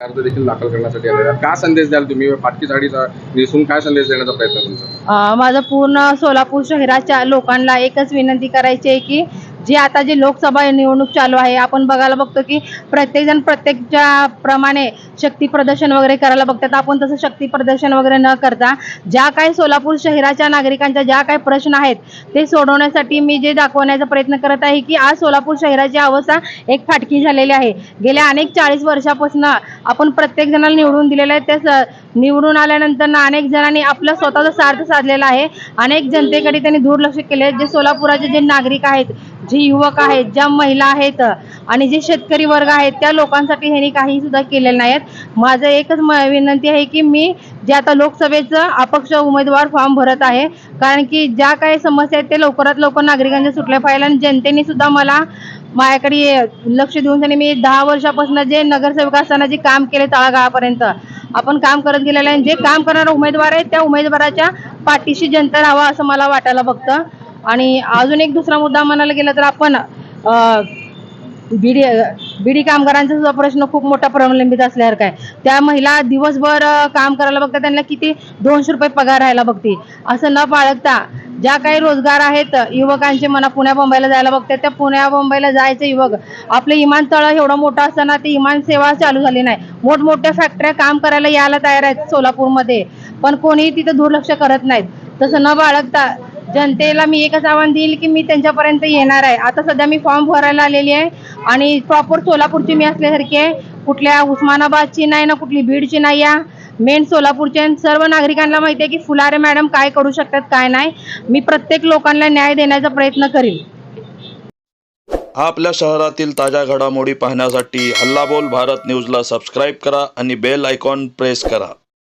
अर्ज देखील दाखल करण्यासाठी आलेला आहे. काय संदेश द्याल तुम्ही फाटकी साडीचा नेसून काय संदेश देण्याचा प्रयत्न तुमचा? माझं पूर्ण सोलापूर शहराच्या लोकांना एकच विनंती करायची आहे की जे लोकसभा निवडणूक चालू आहे, आपण बघायला बघतो की प्रत्येकजण प्रत्येकच्या प्रमाणे शक्ती प्रदर्शन वगैरे करायला बघतात. आपण तसं शक्ती प्रदर्शन वगैरे न करता ज्या काही सोलापूर शहराच्या नागरिकांच्या ज्या काही प्रश्न आहेत ते सोडवण्यासाठी मी जे दाखवण्याचा प्रयत्न करत आहे की आज सोलापूर शहराची अवस्था एक फाटकी झालेली आहे. गेल्या अनेक 40 वर्षापासून आपण प्रत्येक जणाला निवडून दिलेलं आहे. त्या निवडून आल्यानंतर अनेक जणांनी आपला स्वतःचा स्वार्थ साधलेला आहे. अनेक जनतेकडे त्यांनी दुर्लक्ष केले. जे सोलापुराचे जे नागरिक आहेत, जे युवक आहेत, ज्या महिला आहेत आणि जे शेतकरी वर्ग आहेत त्या लोकांसाठी ह्यांनी काही सुद्धा केलेलं नाहीत. माझं एकच विनंती आहे की मी जे आता लोकसभेचं अपक्ष उमेदवार फॉर्म भरत आहे, कारण की ज्या काही समस्या आहेत ते लवकरात लवकर नागरिकांच्या सुटल्या पाहिजे. आणि जनतेने सुद्धा मला माझ्याकडे लक्ष देऊन त्यांनी मी 10 वर्षापासून जे नगरसेवक असताना जे काम केले तळागाळापर्यंत आपण काम करत गेलेलं आहे. जे काम करणारा उमेदवार आहे त्या उमेदवाराच्या पाठीशी जनता राहावा असं मला वाटायला बघतं. आणि अजून एक दुसरा मुद्दा म्हणायला गेला तर आपण बीडी कामगारांचा सुद्धा प्रश्न खूप मोठा प्रलंबित असल्यासारखा आहे. त्या महिला दिवसभर काम करायला बघतात, त्यांना किती 200 रुपये पगार राहायला बघते. असं न बाळगता ज्या काही रोजगार आहेत युवकांचे म्हणा, पुण्या मुंबईला जायला बघतात, त्या पुण्या मुंबईला जायचे युवक आपलं विमानतळ एवढं मोठं असताना ती विमान सेवा चालू झाली नाही. मोठमोठ्या फॅक्टऱ्या काम करायला यायला तयार आहेत सोलापूरमध्ये, पण कोणीही तिथं दुर्लक्ष करत नाहीत. तसं न बाळगता जनतेला मी एकच आव्हान देईल की मी त्यांच्यापर्यंत येणार आहे. आता सध्या मी फॉर्म भरायला आलेली आहे आणि प्रॉपर सोलापूरची मी असल्यासारखी आहे. कुठल्या उस्मानाबादची नाही ना कुठली बीडची नाही आहे, मेन सोलापूरचे. सर्व नागरिकांना माहिती आहे की फुलारे मॅडम काय करू शकतात काय नाही. मी प्रत्येक लोकांना न्याय देण्याचा प्रयत्न करीन. आपल्या शहरातील ताज्या घडामोडी पाहण्यासाठी हल्ला बोल भारत न्यूजला सबस्क्राईब करा आणि बेल आयकॉन प्रेस करा.